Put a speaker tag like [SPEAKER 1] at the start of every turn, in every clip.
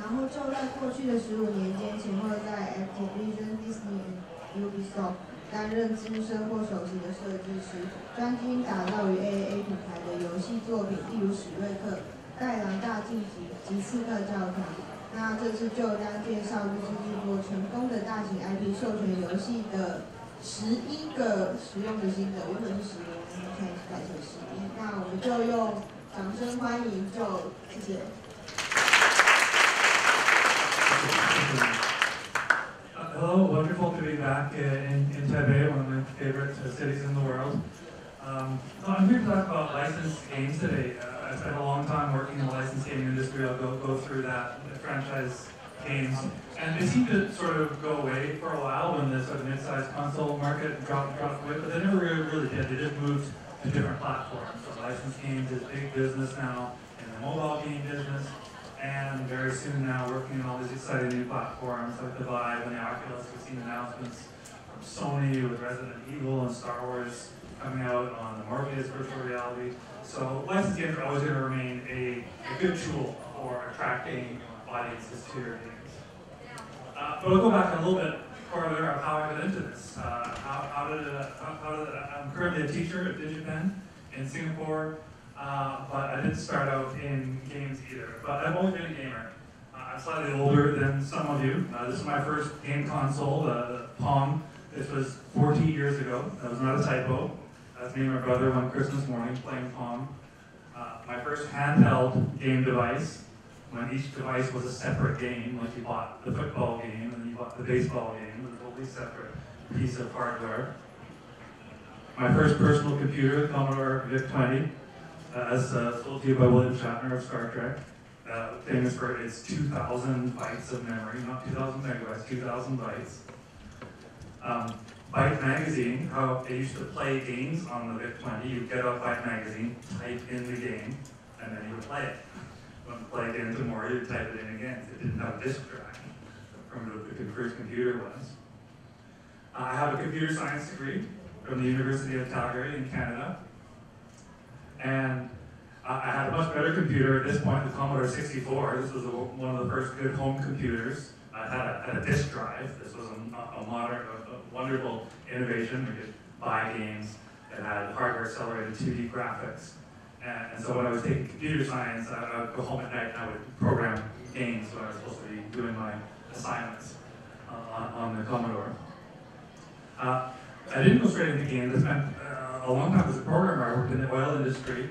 [SPEAKER 1] 然后就在过去的15年间，前后在 Activision、Disney 与 Ubisoft 担任资深或首席的设计师，专精打造与 AAA 品牌的游戏作品，例如史瑞克、盖兰大晋级及刺客教条。那这次就将介绍就是制作成功的大型 IP 授权游戏的11个实用的心得，原本是10年，现在改成11。那我们就用掌声欢迎就，谢谢。
[SPEAKER 2] Hello, wonderful to be back in Taipei, one of my favorite cities in the world. So I'm here to talk about licensed games today. I spent a long time working in the licensed gaming industry. I'll go through that, the franchise games. And they seem to sort of go away for a while when the sort of mid-sized console market dropped away, but they never really did. They just moved to different platforms. So licensed games is big business now in the mobile game business. And very soon now working on all these exciting new platforms like the Vive and the Oculus. We've seen announcements from Sony with Resident Evil and Star Wars coming out on the Morpheus virtual reality. So licensed games are always going to remain a good tool for attracting audiences to your games. But we'll go back a little bit further of how I got into this. I'm currently a teacher at DigiPen in Singapore. But I didn't start out in games either. But I've always been a gamer. I'm slightly older than some of you. This is my first game console, the Pong. This was 40 years ago. That was not a typo. That's me and my brother one Christmas morning playing Pong. My first handheld game device, when each device was a separate game, like you bought the football game and you bought the baseball game, it was a totally separate piece of hardware. My first personal computer, the Commodore VIC-20. As told to you by William Shatner of Star Trek, famous for its 2,000 bytes of memory, not 2,000 megabytes, 2,000 bytes. Byte magazine, how they used to play games on the VIC-20. You'd get out Byte magazine, type in the game, and then you would play it. When you play again tomorrow, you'd type it in again. It didn't have a disk drive. Primitive the first computer was. I have a computer science degree from the University of Calgary in Canada. And I had a much better computer at this point, the Commodore 64. This was one of the first good home computers. I had a disk drive. This was a modern, a wonderful innovation. We could buy games that had hardware-accelerated 2D graphics. And so when I was taking computer science, I would go home at night and I would program games when I was supposed to be doing my assignments on the Commodore. I didn't go straight into games. I spent a long time as a programmer. I worked in the oil industry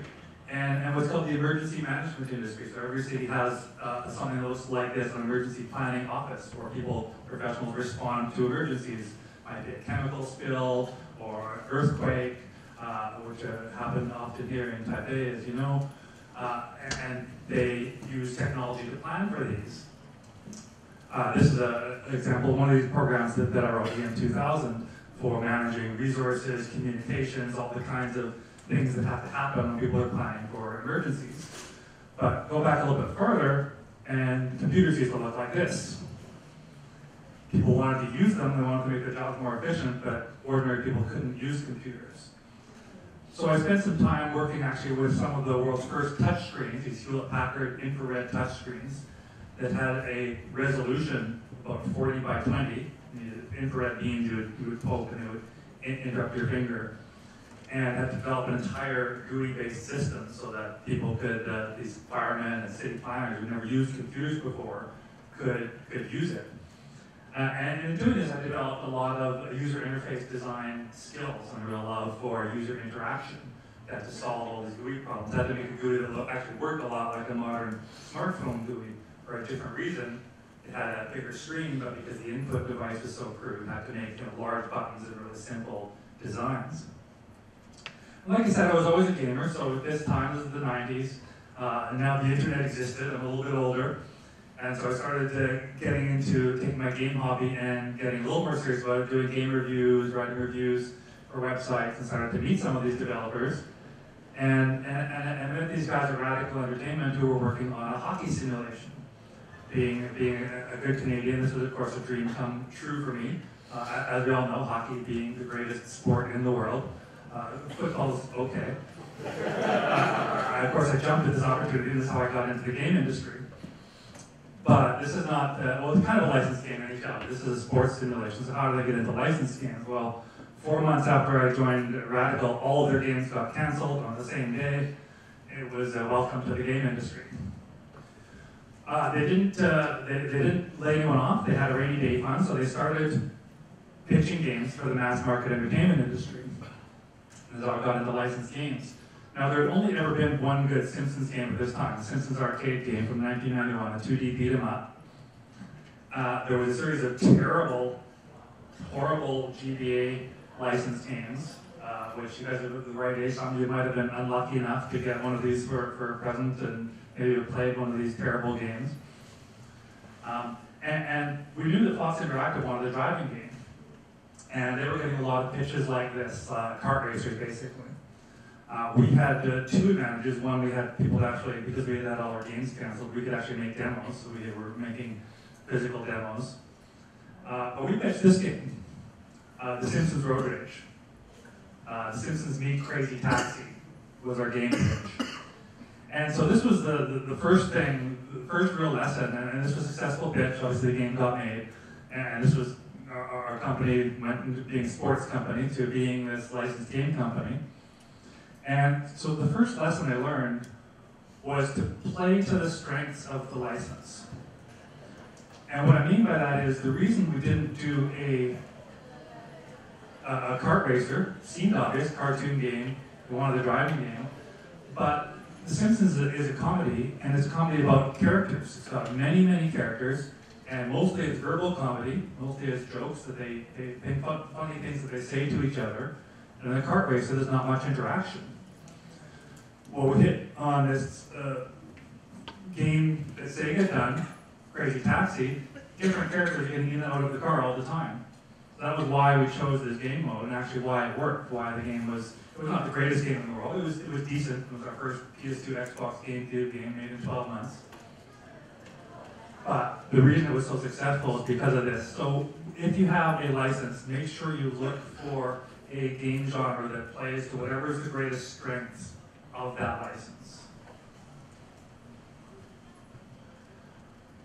[SPEAKER 2] and what's called the emergency management industry. So every city has something that looks like this, an emergency planning office where professionals respond to emergencies. Might be a chemical spill or an earthquake, which happen often here in Taipei, as you know. And they use technology to plan for these. This is an example of one of these programs that I wrote in 2000. For managing resources, communications, all the kinds of things that have to happen when people are planning for emergencies. But go back a little bit further, and computers used to look like this. People wanted to use them, they wanted to make their jobs more efficient, but ordinary people couldn't use computers. So I spent some time working actually with some of the world's first touchscreens, these Hewlett-Packard infrared touchscreens, that had a resolution about 40 by 20. Infrared beams you would poke and it would interrupt your finger, and had developed an entire GUI-based system so that people could, these firemen and city planners who never used computers before, could use it. And in doing this, I developed a lot of user interface design skills and a real love for user interaction. I had to solve all these GUI problems. I had to make a GUI that actually worked a lot like a modern smartphone GUI for a different reason. It had a bigger screen, but because the input device was so crude, I had to make large buttons and really simple designs. Like I said, I was always a gamer, so at this time, this is the 90s, and now the internet existed. I'm a little bit older, and so I started getting into taking my game hobby and getting a little more serious about it, doing game reviews, writing reviews for websites, and started to meet some of these developers. And met these guys at Radical Entertainment who were working on a hockey simulation. Being a good Canadian, this was of course a dream come true for me. As we all know, hockey being the greatest sport in the world. Football's okay. Of course I jumped at this opportunity, and this is how I got into the game industry. But this is not, well, it's kind of a licensed game anyhow. This is a sports simulation, so how do they get into licensed games? Well, 4 months after I joined Radical, all of their games got canceled on the same day. It was a welcome to the game industry. They didn't lay anyone off. They had a rainy day fund, so they started pitching games for the mass market entertainment industry. And that's how I got into licensed games. Now, there had only ever been one good Simpsons game at this time, the Simpsons arcade game from 1991, a 2D beat 'em up. There was a series of terrible, horrible GBA licensed games, which you guys are the right age. Some of you might have been unlucky enough to get one of these for a present and maybe have played one of these terrible games. And we knew that Fox Interactive wanted a driving game. And they were getting a lot of pitches like this, kart racers basically. We had two advantages. One, we had people that actually, because we had all our games canceled, we could actually make demos, so we were making physical demos. But we pitched this game, The Simpsons Road Rage. The Simpsons Meet Crazy Taxi was our game pitch. And so this was the first thing, the first real lesson, and this was a successful pitch. Obviously the game got made, and this was, our company went into being a sports company to being this licensed game company. And so the first lesson I learned was to play to the strengths of the license. And what I mean by that is the reason we didn't do a kart racer seemed obvious, cartoon game, we wanted a driving game, but The Simpsons is a comedy, and it's a comedy about characters. It's got many, many characters, and mostly it's verbal comedy, mostly it's jokes that they think funny things that they say to each other. And in the kart racer, there's not much interaction. Well, we hit on this game that Sega had done, Crazy Taxi, different characters getting in and out of the car all the time. So that was why we chose this game mode, and actually why it worked, why the game was, it was not the greatest game in the world, it was decent. It was our first PS2 Xbox GameCube game made in 12 months. But the reason it was so successful is because of this. So if you have a license, make sure you look for a game genre that plays to whatever is the greatest strengths of that license.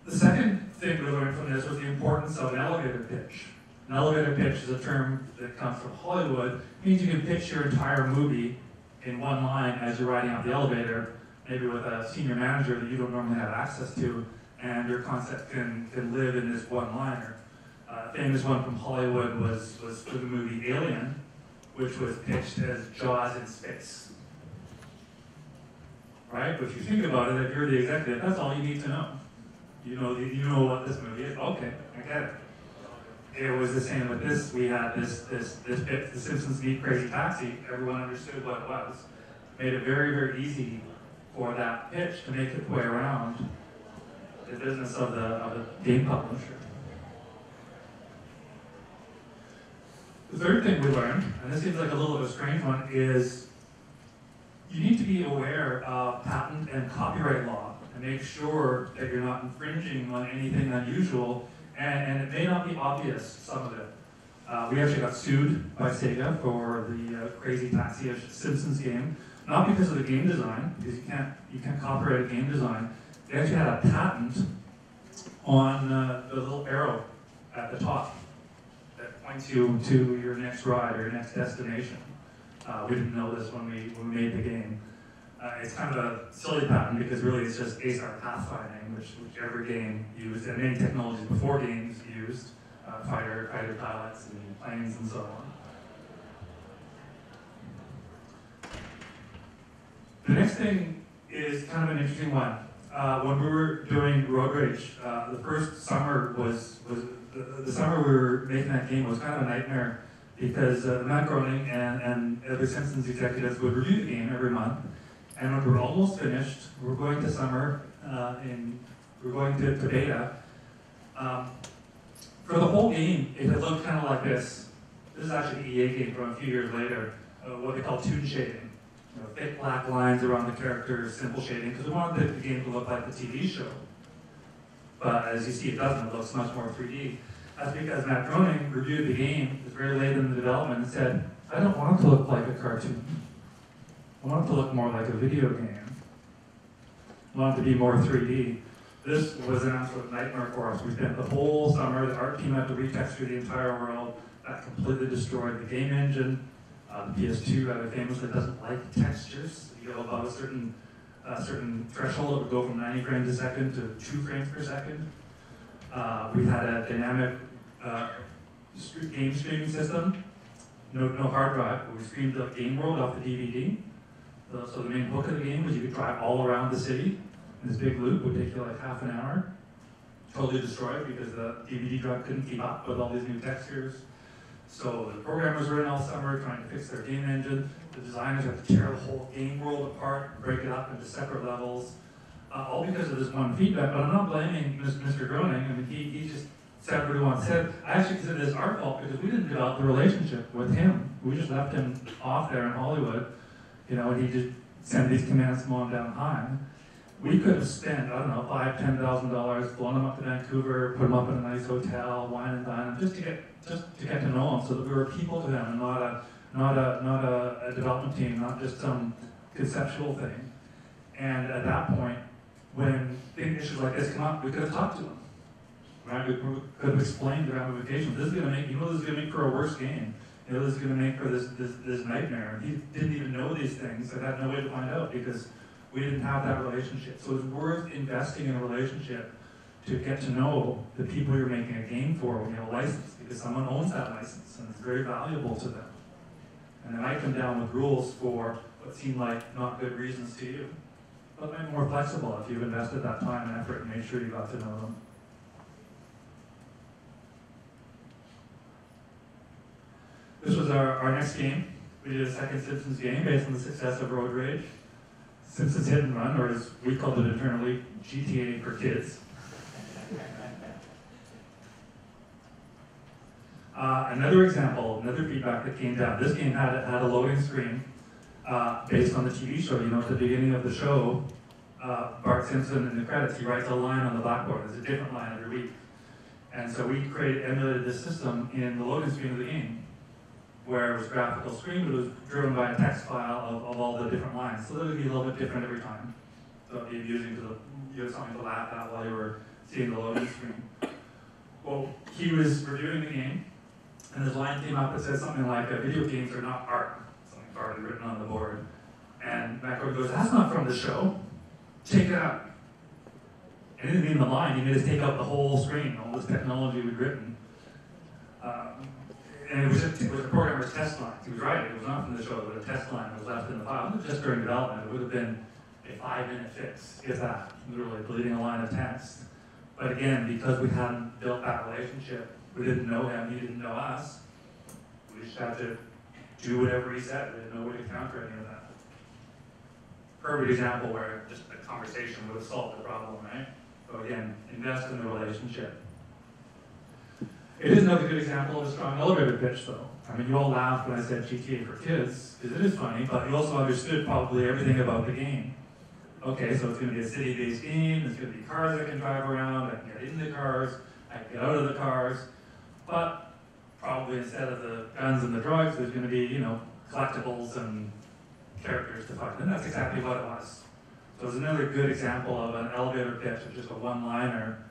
[SPEAKER 2] The second thing we learned from this was the importance of an elevator pitch. An elevator pitch is a term that comes from Hollywood. It means you can pitch your entire movie in one line as you're riding out the elevator, maybe with a senior manager that you don't normally have access to, and your concept can live in this one-liner. A famous one from Hollywood was for the movie Alien, which was pitched as Jaws in space. Right? But if you think about it, if you're the executive, that's all you need to know. You know what this movie is. Okay, I get it. It was the same with this. We had this pitch, The Simpsons Meet Crazy Taxi. Everyone understood what it was. Made it very, very easy for that pitch to make its way around the business of the game publisher. The third thing we learned, and this seems like a little bit of a strange one, is you need to be aware of patent and copyright law and make sure that you're not infringing on anything unusual, and it may not be obvious, some of it. We actually got sued by Sega for the Crazy Taxi Simpsons game, not because of the game design, because you can't copyright a game design. They actually had a patent on the little arrow at the top that points you to your next ride or your next destination. We didn't know this when we made the game. It's kind of a silly patent because really it's just ASAR pathfinding, which every game used, and many technologies before games used, fighter pilots and planes and so on. The next thing is kind of an interesting one. When we were doing Road Rage, the first summer the summer we were making that game was kind of a nightmare because Matt Groening and other Simpsons executives would review the game every month, and when we were almost finished, we were going to summer, we were going to beta. For the whole game, it had looked kind of like this. This is actually an EA game from a few years later, what they call toon shading. Thick black lines around the characters, simple shading, because we wanted the game to look like the TV show. But as you see, it doesn't. It looks much more 3D. That's because Matt Groening reviewed the game, it was very late in the development, and said, I don't want it to look like a cartoon. I want it to look more like a video game. I want it to be more 3D. This was an absolute nightmare for us. We spent the whole summer, the art team had to retexture the entire world. That completely destroyed the game engine. The PS2 rather famously doesn't like textures. If you go above a certain threshold, it would go from 90 frames a second to 2 frames per second. We had a dynamic game streaming system. No hard drive, but we streamed the game world off the DVD. So the main hook of the game was you could drive all around the city. And this big loop would take you like half an hour. Totally destroyed because the DVD drive couldn't keep up with all these new textures. So the programmers were in all summer trying to fix their game engine. The designers had to tear the whole game world apart, break it up into separate levels, all because of this one feedback. But I'm not blaming Mr. Groening. I mean, he just said what he once said. I actually consider this our fault because we didn't develop the relationship with him. We just left him off there in Hollywood, you know, and he just sent these commands from on down high. We could have spent, I don't know, $5,000, $10,000, flown him up to Vancouver, put him up in a nice hotel, wine and dine him, just to get to know him, so that we were people to him, and not a development team, not just some conceptual thing. And at that point, when big issues like this come up, we could have talked to him. Right? We could have explained the ramifications. This is going to make, this is going to make for a worse game. This is going to make for this nightmare. And he didn't even know these things, and had no way to find out because we didn't have that relationship. So it's worth investing in a relationship to get to know the people you're making a game for when you have a license, because someone owns that license and it's very valuable to them. And they might come down with rules for what seem like not good reasons to you, but might be more flexible if you've invested that time and effort and made sure you got to know them. This was our next game. We did a second Simpsons game based on the success of Road Rage. Simpsons Hit and Run, or as we called it internally, GTA for kids. Another example, another feedback that came down. This game had a loading screen based on the TV show. You know, at the beginning of the show, Bart Simpson in the credits, he writes a line on the blackboard. There's a different line every week. And so we emulated this system in the loading screen of the game, where it was a graphical screen, but it was driven by a text file of all the different lines. So it would be a little bit different every time. So it'd be amusing to you had something to laugh at while you were seeing the loading screen. Well, he was reviewing the game, and his line came up that said something like, video games are not art. Something already written on the board. And McGinn goes, that's not from the show. Take it out. And he didn't mean the line, he made us take out the whole screen, all this technology we'd written. And it was a programmer's test line. He was right, it was not from the show, but a test line was left in the file. It was just during development. It would have been a 5-minute fix, if that, literally deleting a line of text. But again, because we hadn't built that relationship, we didn't know him, he didn't know us, we just had to do whatever he said. We had no way to counter any of that. Perfect example where just a conversation would have solved the problem, right? So again, invest in the relationship. It is another good example of a strong elevator pitch, though. I mean, you all laughed when I said GTA for kids, because it is funny, but you also understood probably everything about the game. Okay, so it's going to be a city-based game, there's going to be cars I can drive around, I can get into cars, I can get out of the cars, but probably instead of the guns and the drugs, there's going to be, collectibles and characters to find, and that's exactly what it was. So it's another good example of an elevator pitch of just a one-liner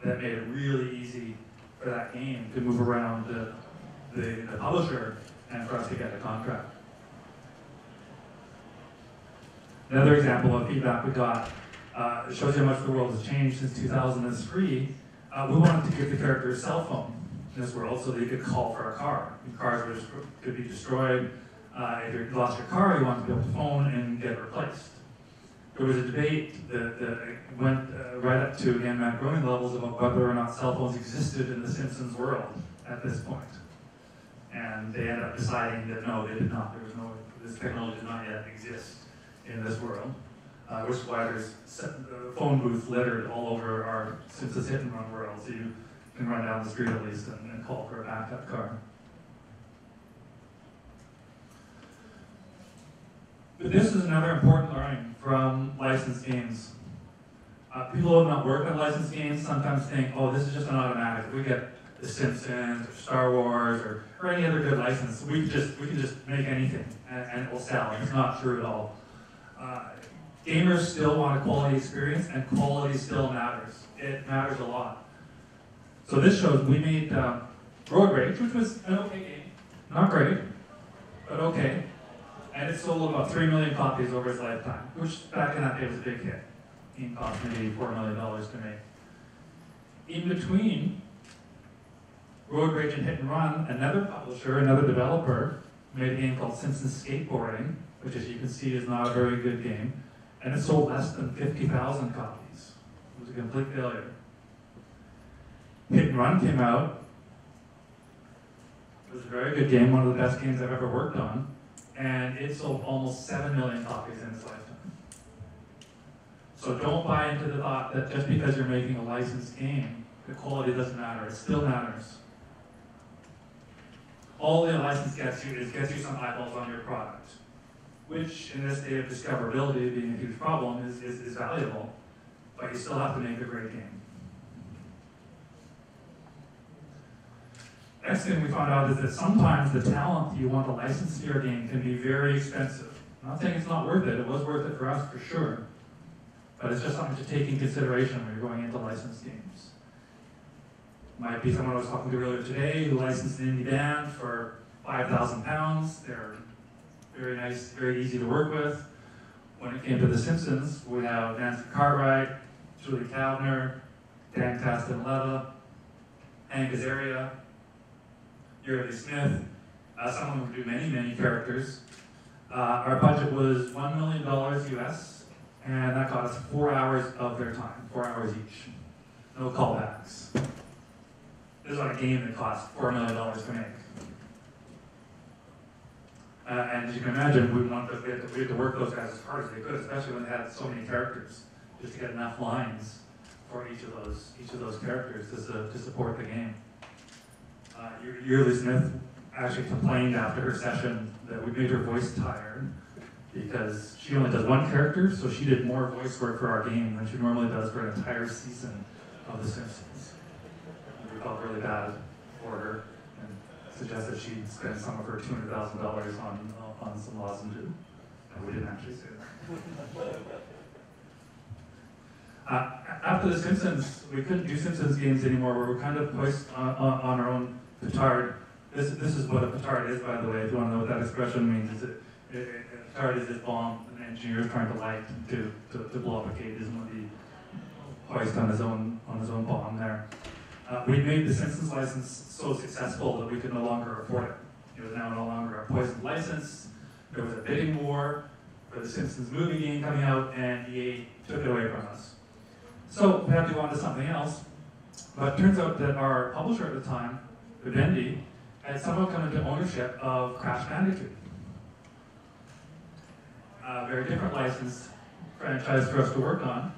[SPEAKER 2] that made it really easy for that game to move around the publisher and for us to get a contract. Another example of feedback we got, it shows you how much the world has changed since 2003. We wanted to give the character a cell phone in this world so that you could call for a car. And cars could be destroyed. If you lost your car, you wanted to be able to phone and get it replaced. There was a debate that went right up to, again, Matt Groening levels about whether or not cell phones existed in the Simpsons world at this point. And they ended up deciding that no, they did not. There was no, this technology did not yet exist in this world, which is why there's phone booths littered all over our Simpsons Hit and Run world, so you can run down the street at least and call for a backup car. But this is another important learning from licensed games. People who have not worked on licensed games sometimes think, oh, this is just an automatic. If we get The Simpsons or Star Wars or any other good license, we can just make anything and it will sell. And it's not true at all. Gamers still want a quality experience, and quality still matters. It matters a lot. So this shows we made Road Rage, which was an okay game. Not great, but okay. And it sold about 3 million copies over its lifetime, which back in that day was a big hit. It cost maybe $4 million to make. In between Road Rage and Hit and Run, another publisher, another developer, made a game called Simpsons Skateboarding, which as you can see is not a very good game, and it sold less than 50,000 copies. It was a complete failure. Hit and Run came out. It was a very good game, one of the best games I've ever worked on, and it sold almost 7 million copies in its lifetime. So don't buy into the thought that just because you're making a licensed game, the quality doesn't matter. It still matters. All the license gets you is gets you some eyeballs on your product, which in this day of discoverability being a huge problem is valuable, but you still have to make a great game. Next thing we found out is that sometimes the talent you want to license to your game can be very expensive. I'm not saying it's not worth it. It was worth it for us for sure. But it's just something to take in consideration when you're going into licensed games. Might be someone I was talking to earlier today who licensed an indie band for £5,000. They're very nice, very easy to work with. When it came to The Simpsons, we have Nancy Cartwright, Julie Kavner, Dan Castellaneta, Hank Azaria, Yeardley Smith, someone who would do many, many characters. Our budget was $1 million US, and that got us 4 hours of their time, 4 hours each. No callbacks. This is on a game that cost $4 million to make. And as you can imagine, we had to work those guys as hard as they could, especially when they had so many characters, just to get enough lines for each of those characters to support the game. Yeardley Smith actually complained after her session that we made her voice tired because she only does one character, so she did more voice work for our game than she normally does for an entire season of The Simpsons. We felt really bad for her and suggested she spend some of her $200,000 on some lozenges. And we didn't actually say that. After The Simpsons, we couldn't do Simpsons games anymore. We were kind of hoist on our own petard. This is what a petard is, by the way, if you want to know what that expression means. A petard is this bomb an engineer is trying to light to blow up a cage. Isn't what he hoist on his own bomb there. We made the Simpsons license so successful that we could no longer afford it. It was now no longer a poisoned license. There was a bidding war for the Simpsons movie game coming out, and EA took it away from us. So we had to go on to something else. But it turns out that our publisher at the time, Vivendi, had somehow come into ownership of Crash Bandicoot. A very different licensed franchise for us to work on,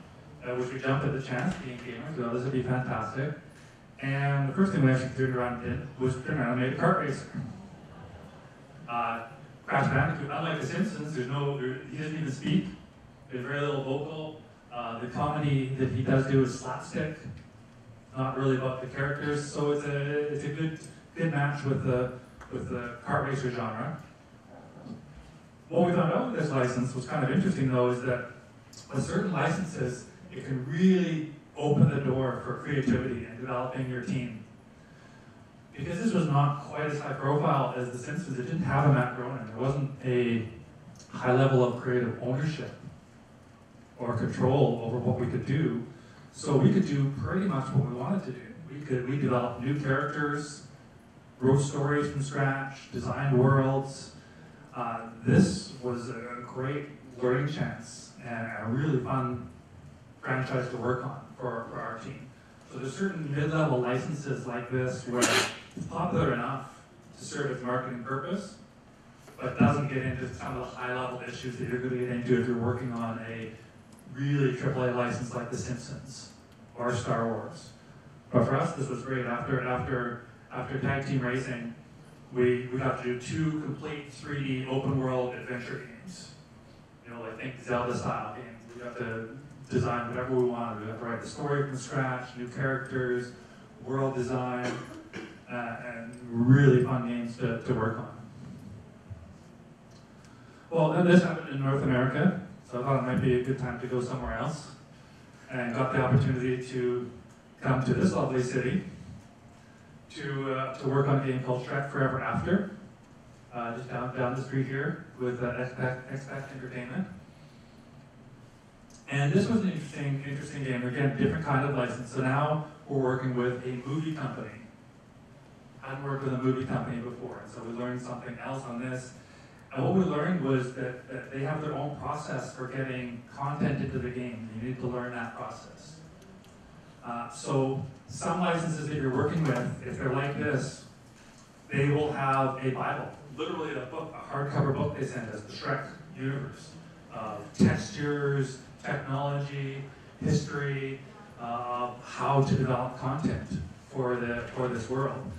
[SPEAKER 2] which we jumped at the chance, being gamers. We thought this would be fantastic. And the first thing we actually turned around and did was turn around and made a kart racer. Crash Bandicoot, unlike The Simpsons, he doesn't even speak. There's very little vocal. The comedy that he does do is slapstick, not really about the characters. So it's a good match with the kart racer genre. What we found out with this license was kind of interesting, though, is that with certain licenses, it can really open the door for creativity and developing your team. Because this was not quite as high profile as The Simpsons, it didn't have a Matt Groening. There wasn't a high level of creative ownership or control over what we could do. So we could do pretty much what we wanted to do. We developed new characters, wrote stories from scratch, designed worlds. This was a great learning chance and a really fun franchise to work on for our team. So there's certain mid-level licenses like this where it's popular enough to serve its marketing purpose, but doesn't get into some of the high-level issues that you're going to get into if you're working on a really AAA license like The Simpsons or Star Wars. But for us, this was great. After Tag Team Racing, we got to do 2 complete 3D open world adventure games. You know, like think Zelda style games. We got to design whatever we wanted. We got to write the story from scratch, new characters, world design, and really fun games to work on. Well, this happened in North America. So I thought it might be a good time to go somewhere else, and got the opportunity to come to this lovely city to work on a game called Shrek Forever After, just down the street here with X-Pac Entertainment. And this was an interesting game. Again, different kind of license. So now we're working with a movie company. I hadn't worked with a movie company before, so we learned something else on this. And what we learned was that they have their own process for getting content into the game. You need to learn that process. So some licenses that you're working with, if they're like this, they will have a Bible, literally a book, a hardcover book they send us, the Shrek universe, of textures, technology, history, how to develop content for this world.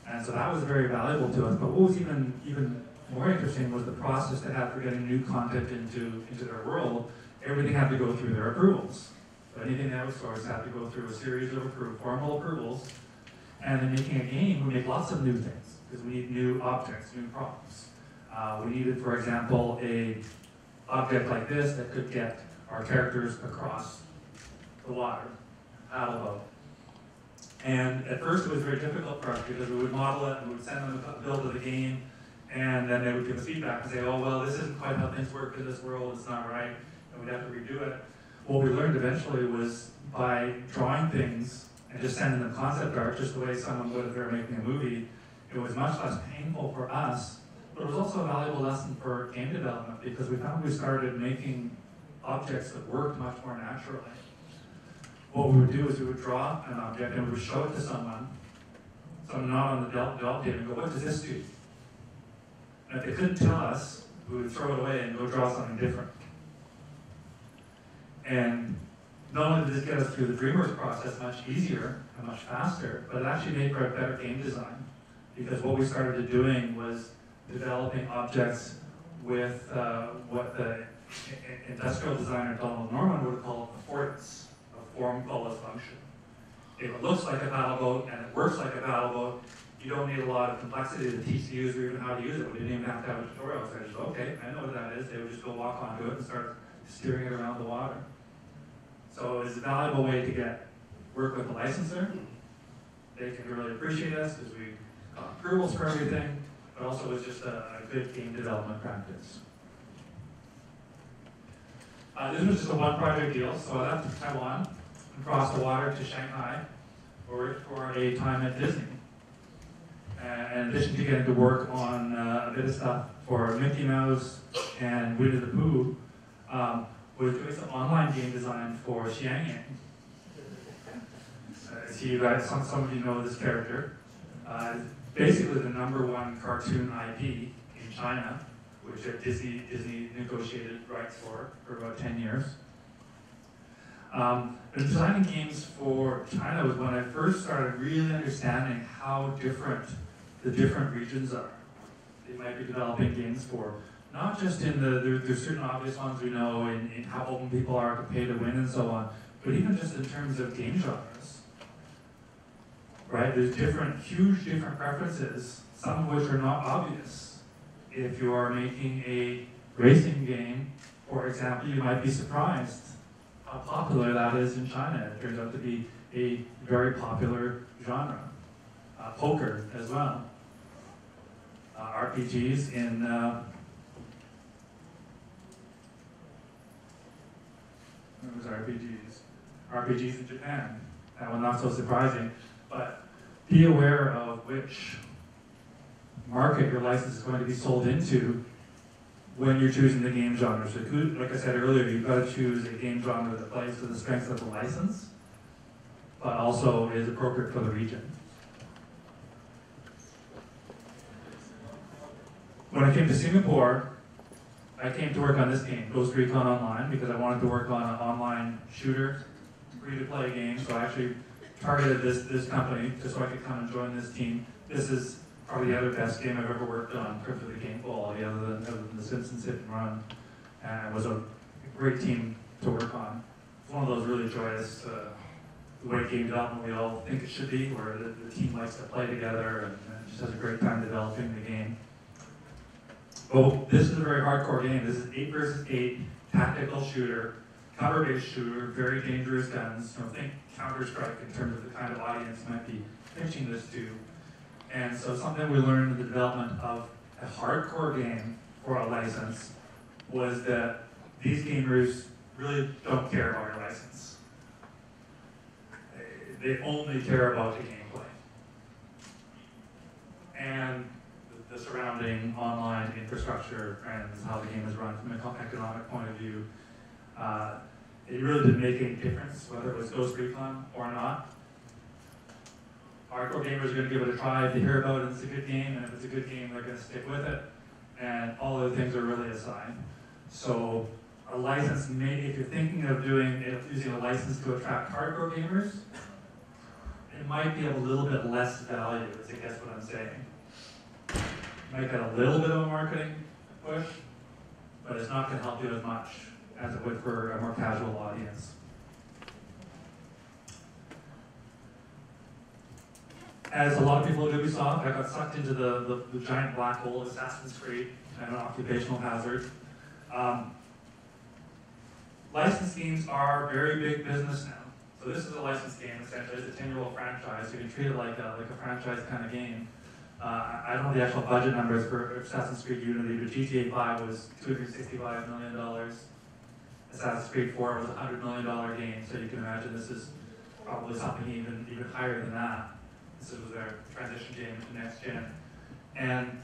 [SPEAKER 2] And so that was very valuable to us. But what was even more interesting was the process they had for getting new content into their world. Everything had to go through their approvals. So anything they outsourced had to go through a series of formal approvals. And in making a game, we make lots of new things, because we need new objects, new props. We needed, for example, a object like this that could get our characters across the water, paddle boat. And at first it was very difficult for us, because we would model it and we would send them a build of the game, and then they would give us feedback and say, oh, well, this isn't quite how things work in this world, it's not right, and we'd have to redo it. What we learned eventually was by drawing things and just sending them concept art, just the way someone would if they were making a movie, it was much less painful for us, but it was also a valuable lesson for game development, because we found we started making objects that worked much more naturally. What we would do is we would draw an object and we would show it to someone not on the develop team, and go, what does this do? And if they couldn't tell us, we would throw it away and go draw something different. And not only did this get us through the DreamWorks process much easier and much faster, but it actually made for a better game design. Because what we started doing was developing objects with what the industrial designer Donald Norman would have called affordance, a form follows function. If it looks like a paddle boat and it works like a paddle boat, you don't need a lot of complexity to teach the user even how to use it. We didn't even have to have a tutorial. So I just, okay, I know what that is. They would just go walk onto it and start steering it around the water. So it's a valuable way to work with the licensor. They can really appreciate us because we got approvals for everything, but also it's just a good game development practice. This was just a one project deal, so I left Taiwan and crossed the water to Shanghai for a time at Disney. In addition to getting to work on a bit of stuff for Mickey Mouse and Winnie the Pooh, was doing some online game design for Xiangyang. See, you guys, some of you know this character. Basically the #1 cartoon IP in China, which Disney negotiated rights for about 10 years. Designing games for China was when I first started really understanding how different the different regions are. They might be developing games for, not just in there's certain obvious ones we know in how open people are to pay to win and so on, but even just in terms of game genres. Right? There's huge different preferences, some of which are not obvious. If you are making a racing game, for example, you might be surprised how popular that is in China. It turns out to be a very popular genre. Poker as well. RPGs in RPGs in Japan. That one not so surprising, but be aware of which market your license is going to be sold into when you're choosing the game genre. So like I said earlier, you've got to choose a game genre that plays to the strengths of the license, but also is appropriate for the region. When I came to Singapore, I came to work on this game, Ghost Recon Online, because I wanted to work on an online shooter, free-to-play game. So I actually targeted this company just so I could come and join this team. This is probably the other best game I've ever worked on in terms of the game quality, other than the Simpsons Hit and Run. And it was a great team to work on. It's one of those really joyous, the way game development we all think it should be, where the team likes to play together and just has a great time developing the game. Well, this is a very hardcore game. This is 8 versus 8 tactical shooter, cover-based shooter, very dangerous guns. Think Counter-Strike in terms of the kind of audience you might be pitching this to. And so something we learned in the development of a hardcore game for a license was that these gamers really don't care about your license. They only care about the gameplay. And the surrounding online infrastructure and how the game is run from an economic point of view. It really didn't make any difference whether it was Ghost Recon or not. Hardcore gamers are going to give it a try if they hear about it, it's a good game, and if it's a good game, they're going to stick with it. And all other things are really aside. So a license, if you're thinking of using a license to attract hardcore gamers, it might be of a little bit less value, is I guess what I'm saying. You might get a little bit of a marketing push, but it's not going to help you as much as it would for a more casual audience. As a lot of people at Ubisoft, I got sucked into the giant black hole of Assassin's Creed and an occupational hazard. License games are very big business now. So this is a licensed game, essentially. It's a 10-year-old franchise. You can treat it like a franchise kind of game. I don't know the actual budget numbers for Assassin's Creed Unity, but GTA 5 was $265 million. Assassin's Creed 4 was a $100 million game, so you can imagine this is probably something even higher than that. This was their transition game to next gen. And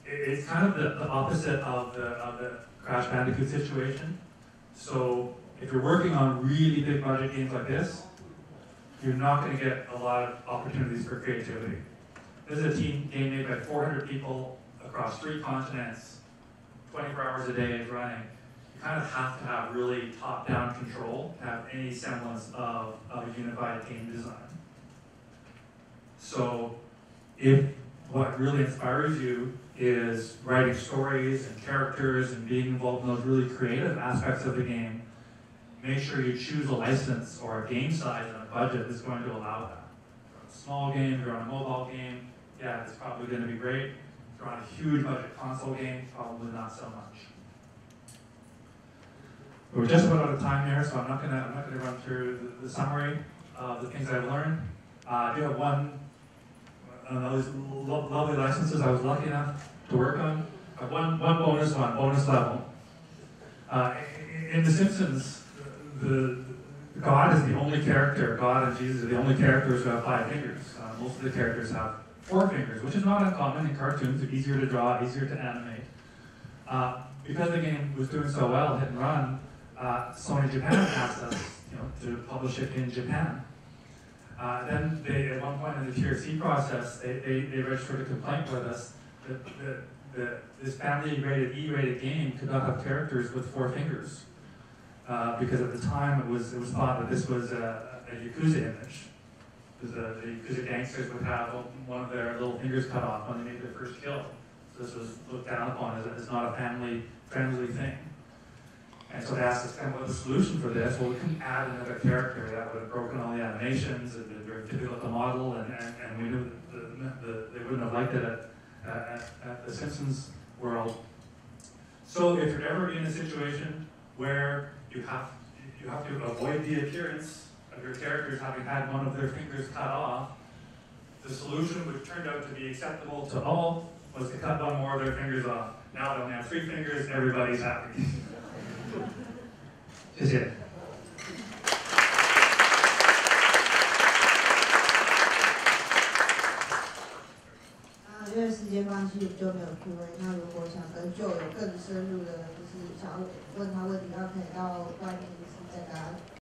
[SPEAKER 2] it's kind of the opposite of the Crash Bandicoot situation. So if you're working on really big budget games like this, you're not going to get a lot of opportunities for creativity. This is a team game made by 400 people across 3 continents, 24 hours a day running. You kind of have to have really top-down control to have any semblance of a unified game design. So if what really inspires you is writing stories and characters and being involved in those really creative aspects of the game, make sure you choose a license or a game size and a budget that's going to allow that. If you're on a small game, if you're on a mobile game, yeah, it's probably going to be great. If you're on a huge budget console game, probably not so much. We're just about out of time here, so I'm not gonna run through the summary of the things I've learned. I do have one those lovely licenses I was lucky enough to work on. One bonus level. In The Simpsons, God is the only character. God and Jesus are the only characters who have 5 fingers. Most of the characters have 4 fingers, which is not uncommon in cartoons. They're easier to draw, easier to animate. Because the game was doing so well, hit and run, Sony Japan asked us, to publish it in Japan. Then they, at one point in the TRC process, they registered a complaint with us that this family-rated, E-rated game could not have characters with 4 fingers. Because at the time it was thought that this was a Yakuza image. Because the Yakuza gangsters would have one of their little fingers cut off when they made their first kill. So this was looked down upon as not a family-friendly thing. And so they asked us kind of what the solution for this. Well, we couldn't add another character that would have broken all the animations. It would have been very difficult to model, and we knew that they wouldn't have liked it at the Simpsons world. So if you're ever in a situation where you have to avoid the appearance of your characters having had one of their fingers cut off, the solution, which turned out to be acceptable to all, was to cut one more of their fingers off. Now they only have 3 fingers, everybody's happy. 谢谢。
[SPEAKER 1] 因为时间关系就没有 Q&A。那如果想跟Joe有更深入的，就是想要问他问题，他可以到外面就是再跟他